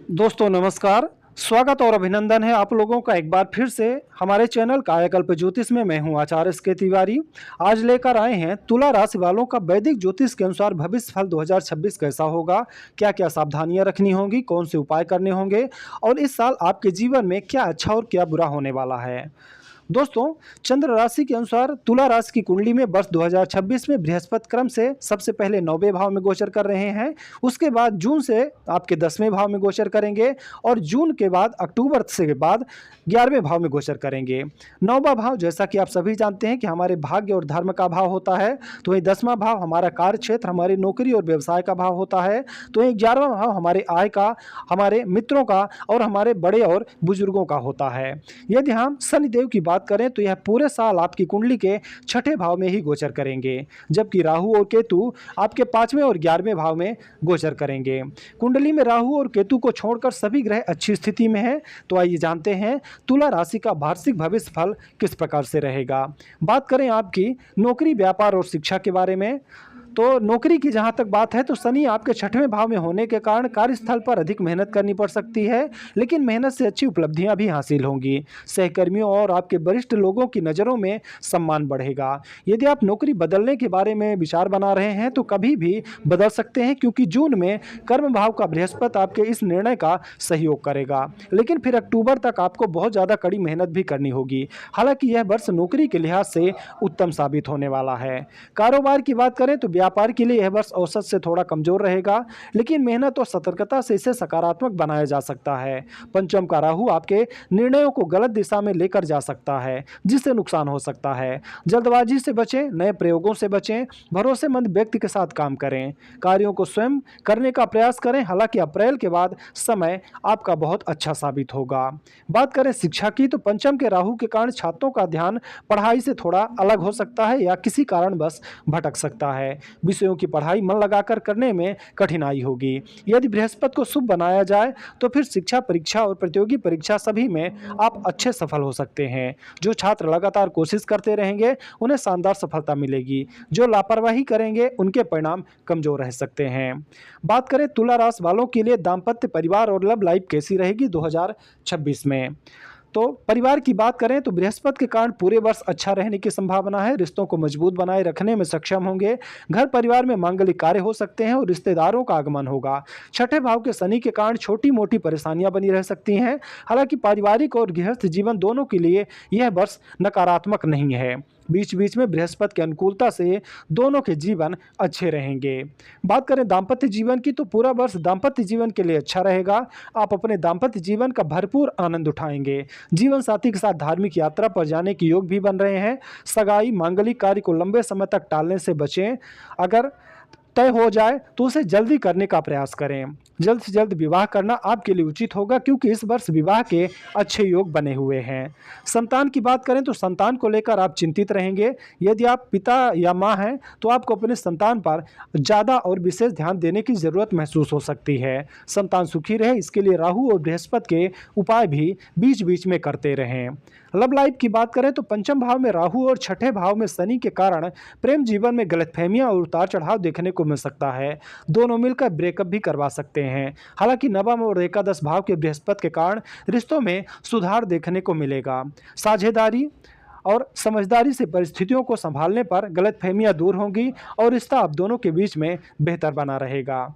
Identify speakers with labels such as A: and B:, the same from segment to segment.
A: दोस्तों नमस्कार। स्वागत और अभिनंदन है आप लोगों का एक बार फिर से हमारे चैनल कायाकल्प ज्योतिष में। मैं हूं आचार्य एस के तिवारी। आज लेकर आए हैं तुला राशि वालों का वैदिक ज्योतिष के अनुसार भविष्य फल 2026 कैसा होगा, क्या क्या सावधानियां रखनी होंगी, कौन से उपाय करने होंगे और इस साल आपके जीवन में क्या अच्छा और क्या बुरा होने वाला है। दोस्तों, चंद्र राशि के अनुसार तुला राशि की कुंडली में वर्ष 2026 में बृहस्पति क्रम से सबसे पहले 9वें भाव में गोचर कर रहे हैं। उसके बाद जून से आपके 10वें भाव में गोचर करेंगे और जून के बाद अक्टूबर से बाद 11वें भाव में गोचर करेंगे। 9वां भाव जैसा कि आप सभी जानते हैं कि हमारे भाग्य और धर्म का भाव होता है, तो वही 10वां भाव हमारा कार्य क्षेत्र, हमारी नौकरी और व्यवसाय का भाव होता है, तो वही 11वां भाव हमारे आय का, हमारे मित्रों का और हमारे बड़े और बुजुर्गों का होता है। यदि हम शनिदेव की बात करें तो यह पूरे साल आपकी कुंडली के 6ठे भाव में ही गोचर करेंगे, जबकि राहु और केतु आपके 5वें और 11वें भाव में गोचर करेंगे। कुंडली में राहु और केतु को छोड़कर सभी ग्रह अच्छी स्थिति में हैं। तो आइए जानते हैं तुला राशि का वार्षिक भविष्य फल किस प्रकार से रहेगा। बात करें आपकी नौकरी, व्यापार और शिक्षा के बारे में, तो नौकरी की जहां तक बात है तो शनि आपके 6ठवें भाव में होने के कारण कार्यस्थल पर अधिक मेहनत करनी पड़ सकती है, लेकिन मेहनत से अच्छी उपलब्धियां भी हासिल होंगी। सहकर्मियों और आपके वरिष्ठ लोगों की नज़रों में सम्मान बढ़ेगा। यदि आप नौकरी बदलने के बारे में विचार बना रहे हैं तो कभी भी बदल सकते हैं, क्योंकि जून में कर्म भाव का बृहस्पति आपके इस निर्णय का सहयोग करेगा, लेकिन फिर अक्टूबर तक आपको बहुत ज़्यादा कड़ी मेहनत भी करनी होगी। हालांकि यह वर्ष नौकरी के लिहाज से उत्तम साबित होने वाला है। कारोबार की बात करें तो व्यापार के लिए यह वर्ष औसत से थोड़ा कमजोर रहेगा, लेकिन मेहनत और सतर्कता से इसे सकारात्मक बनाया जा सकता है। पंचम का राहु आपके निर्णयों को गलत दिशा में लेकर जा सकता है, जिससे नुकसान हो सकता है। जल्दबाजी से बचें, नए प्रयोगों से बचें, भरोसेमंद व्यक्ति के साथ काम करें, कार्यों को स्वयं करने का प्रयास करें। हालांकि अप्रैल के बाद समय आपका बहुत अच्छा साबित होगा। बात करें शिक्षा की, तो पंचम के राहु के कारण छात्रों का ध्यान पढ़ाई से थोड़ा अलग हो सकता है या किसी कारणवश भटक सकता है। विषयों की पढ़ाई मन लगाकर करने में कठिनाई होगी। यदि बृहस्पति को शुभ बनाया जाए तो फिर शिक्षा, परीक्षा और प्रतियोगी परीक्षा सभी में आप अच्छे सफल हो सकते हैं। जो छात्र लगातार कोशिश करते रहेंगे उन्हें शानदार सफलता मिलेगी। जो लापरवाही करेंगे उनके परिणाम कमजोर रह सकते हैं। बात करें तुला राशि वालों के लिए दाम्पत्य, परिवार और लव लाइफ कैसी रहेगी 2026 में, तो परिवार की बात करें तो बृहस्पति के कारण पूरे वर्ष अच्छा रहने की संभावना है। रिश्तों को मजबूत बनाए रखने में सक्षम होंगे। घर परिवार में मांगलिक कार्य हो सकते हैं और रिश्तेदारों का आगमन होगा। 6ठे भाव के शनि के कारण छोटी मोटी परेशानियां बनी रह सकती हैं। हालांकि पारिवारिक और गृहस्थ जीवन दोनों के लिए यह वर्ष नकारात्मक नहीं है। बीच बीच में बृहस्पति की अनुकूलता से दोनों के जीवन अच्छे रहेंगे। बात करें दाम्पत्य जीवन की, तो पूरा वर्ष दाम्पत्य जीवन के लिए अच्छा रहेगा। आप अपने दाम्पत्य जीवन का भरपूर आनंद उठाएंगे। जीवन साथी के साथ धार्मिक यात्रा पर जाने के योग भी बन रहे हैं। सगाई, मांगलिक कार्य को लंबे समय तक टालने से बचें। अगर तय हो जाए तो उसे जल्दी करने का प्रयास करें। जल्द से जल्द विवाह करना आपके लिए उचित होगा, क्योंकि इस वर्ष विवाह के अच्छे योग बने हुए हैं। संतान की बात करें तो संतान को लेकर आप चिंतित रहेंगे। यदि आप पिता या मां हैं तो आपको अपने संतान पर ज़्यादा और विशेष ध्यान देने की ज़रूरत महसूस हो सकती है। संतान सुखी रहे, इसके लिए राहु और बृहस्पति के उपाय भी बीच बीच में करते रहें। लव लाइफ की बात करें तो पंचम भाव में राहु और 6ठे भाव में शनि के कारण प्रेम जीवन में गलतफहमियां और उतार चढ़ाव देखने को मिल सकता है। दोनों मिलकर ब्रेकअप भी करवा सकते हैं। हालांकि नवम और एकादश भाव के बृहस्पति के कारण रिश्तों में सुधार देखने को मिलेगा। साझेदारी और समझदारी से परिस्थितियों को संभालने पर गलतफहमियां दूर होंगी और रिश्ता आप दोनों के बीच में बेहतर बना रहेगा।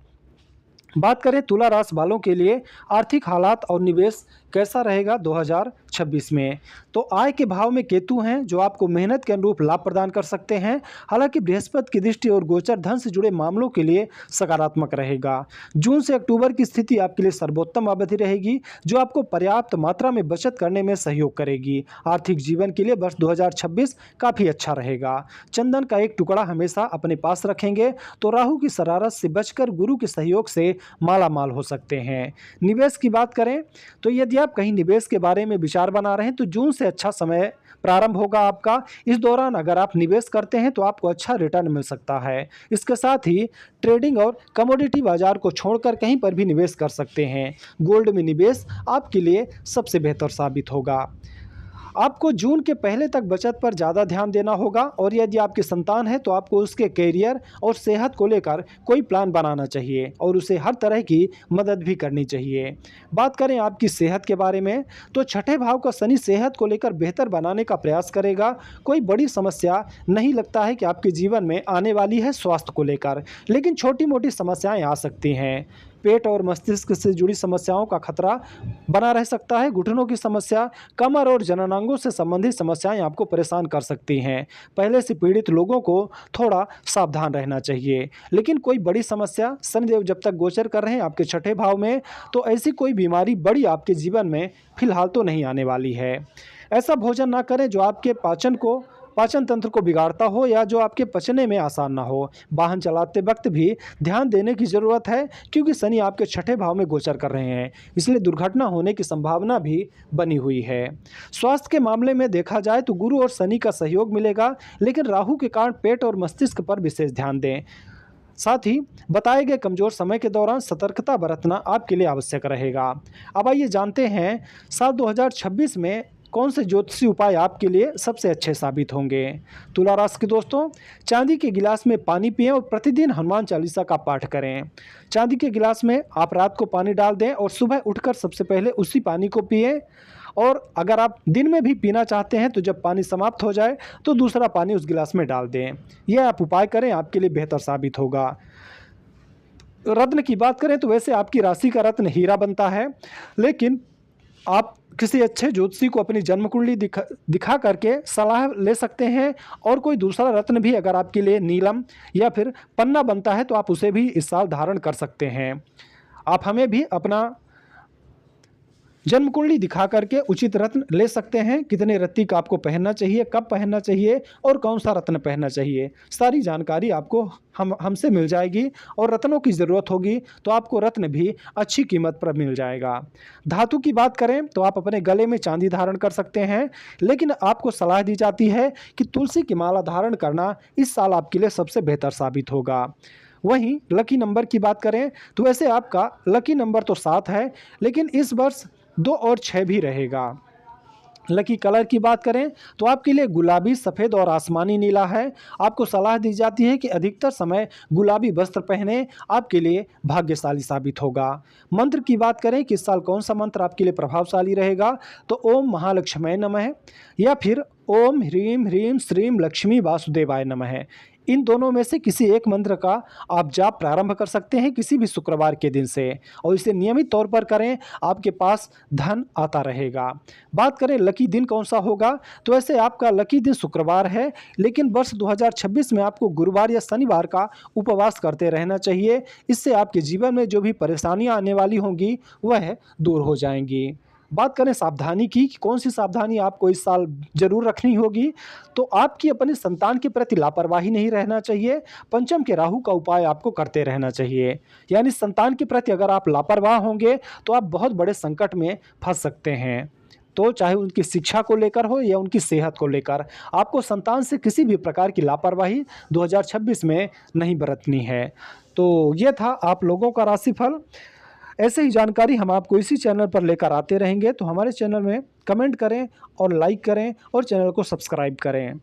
A: बात करें तुला राशि वालों के लिए आर्थिक हालात और निवेश कैसा रहेगा 2026 में, तो आय के भाव में केतु हैं जो आपको मेहनत के अनुरूप लाभ प्रदान कर सकते हैं। हालांकि बृहस्पति की दृष्टि और गोचर धन से जुड़े मामलों के लिए सकारात्मक रहेगा। जून से अक्टूबर की स्थिति आपके लिए सर्वोत्तम अवधि रहेगी, जो आपको पर्याप्त मात्रा में बचत करने में सहयोग करेगी। आर्थिक जीवन के लिए वर्ष 2026 काफ़ी अच्छा रहेगा। चंदन का एक टुकड़ा हमेशा अपने पास रखेंगे तो राहु की शरारत से बचकर गुरु के सहयोग से माला माल हो सकते हैं। निवेश की बात करें तो यदि आप कहीं निवेश के बारे में विचार बना रहे हैं तो जून से अच्छा समय प्रारंभ होगा आपका। इस दौरान अगर आप निवेश करते हैं तो आपको अच्छा रिटर्न मिल सकता है। इसके साथ ही ट्रेडिंग और कमोडिटी बाजार को छोड़कर कहीं पर भी निवेश कर सकते हैं। गोल्ड में निवेश आपके लिए सबसे बेहतर साबित होगा। आपको जून के पहले तक बचत पर ज़्यादा ध्यान देना होगा और यदि आपकी संतान है तो आपको उसके करियर और सेहत को लेकर कोई प्लान बनाना चाहिए और उसे हर तरह की मदद भी करनी चाहिए। बात करें आपकी सेहत के बारे में तो छठे भाव का शनि सेहत को लेकर बेहतर बनाने का प्रयास करेगा। कोई बड़ी समस्या नहीं लगता है कि आपके जीवन में आने वाली है स्वास्थ्य को लेकर, लेकिन छोटी मोटी समस्याएं आ सकती हैं। पेट और मस्तिष्क से जुड़ी समस्याओं का खतरा बना रह सकता है। घुटनों की समस्या, कमर और जननांगों से संबंधित समस्याएं आपको परेशान कर सकती हैं। पहले से पीड़ित लोगों को थोड़ा सावधान रहना चाहिए। लेकिन कोई बड़ी समस्या, शनिदेव जब तक गोचर कर रहे हैं आपके छठे भाव में, तो ऐसी कोई बीमारी बड़ी आपके जीवन में फिलहाल तो नहीं आने वाली है। ऐसा भोजन ना करें जो आपके पाचन तंत्र को बिगाड़ता हो या जो आपके पचने में आसान ना हो। वाहन चलाते वक्त भी ध्यान देने की ज़रूरत है क्योंकि शनि आपके छठे भाव में गोचर कर रहे हैं, इसलिए दुर्घटना होने की संभावना भी बनी हुई है। स्वास्थ्य के मामले में देखा जाए तो गुरु और शनि का सहयोग मिलेगा, लेकिन राहु के कारण पेट और मस्तिष्क पर विशेष ध्यान दें। साथ ही बताए गए कमजोर समय के दौरान सतर्कता बरतना आपके लिए आवश्यक रहेगा। अब आइए जानते हैं साल 2026 में कौन से ज्योतिषी उपाय आपके लिए सबसे अच्छे साबित होंगे। तुला राशि के दोस्तों, चांदी के गिलास में पानी पिएं और प्रतिदिन हनुमान चालीसा का पाठ करें। चांदी के गिलास में आप रात को पानी डाल दें और सुबह उठकर सबसे पहले उसी पानी को पिएं। और अगर आप दिन में भी पीना चाहते हैं तो जब पानी समाप्त हो जाए तो दूसरा पानी उस गिलास में डाल दें। यह आप उपाय करें, आपके लिए बेहतर साबित होगा। रत्न की बात करें तो वैसे आपकी राशि का रत्न हीरा बनता है, लेकिन आप किसी अच्छे ज्योतिषी को अपनी जन्म कुंडली दिखा करके सलाह ले सकते हैं। और कोई दूसरा रत्न भी अगर आपके लिए नीलम या फिर पन्ना बनता है तो आप उसे भी इस साल धारण कर सकते हैं। आप हमें भी अपना जन्म कुंडली दिखा करके उचित रत्न ले सकते हैं। कितने रत्ती का आपको पहनना चाहिए, कब पहनना चाहिए और कौन सा रत्न पहनना चाहिए, सारी जानकारी आपको हमसे मिल जाएगी। और रत्नों की ज़रूरत होगी तो आपको रत्न भी अच्छी कीमत पर मिल जाएगा। धातु की बात करें तो आप अपने गले में चांदी धारण कर सकते हैं, लेकिन आपको सलाह दी जाती है कि तुलसी की माला धारण करना इस साल आपके लिए सबसे बेहतर साबित होगा। वहीं लकी नंबर की बात करें तो वैसे आपका लकी नंबर तो 7 है, लेकिन इस वर्ष 2 और 6 भी रहेगा। लकी कलर की बात करें तो आपके लिए गुलाबी, सफ़ेद और आसमानी नीला है। आपको सलाह दी जाती है कि अधिकतर समय गुलाबी वस्त्र पहने, आपके लिए भाग्यशाली साबित होगा। मंत्र की बात करें कि इस साल कौन सा मंत्र आपके लिए प्रभावशाली रहेगा तो ओम महालक्ष्मी नमः या फिर ओम ह्रीम ह्रीम श्रीम लक्ष्मी वासुदेवाय नमः। इन दोनों में से किसी एक मंत्र का आप जाप प्रारंभ कर सकते हैं किसी भी शुक्रवार के दिन से, और इसे नियमित तौर पर करें, आपके पास धन आता रहेगा। बात करें लकी दिन कौन सा होगा तो ऐसे आपका लकी दिन शुक्रवार है, लेकिन वर्ष 2026 में आपको गुरुवार या शनिवार का उपवास करते रहना चाहिए। इससे आपके जीवन में जो भी परेशानियां आने वाली होंगी वह दूर हो जाएंगी। बात करें सावधानी की कि कौन सी सावधानी आपको इस साल जरूर रखनी होगी तो आपकी अपने संतान के प्रति लापरवाही नहीं रहना चाहिए। पंचम के राहु का उपाय आपको करते रहना चाहिए, यानी संतान के प्रति अगर आप लापरवाह होंगे तो आप बहुत बड़े संकट में फंस सकते हैं। तो चाहे उनकी शिक्षा को लेकर हो या उनकी सेहत को लेकर, आपको संतान से किसी भी प्रकार की लापरवाही 2026 में नहीं बरतनी है। तो ये था आप लोगों का राशिफल। ऐसे ही जानकारी हम आपको इसी चैनल पर लेकर आते रहेंगे, तो हमारे चैनल में कमेंट करें और लाइक करें और चैनल को सब्सक्राइब करें।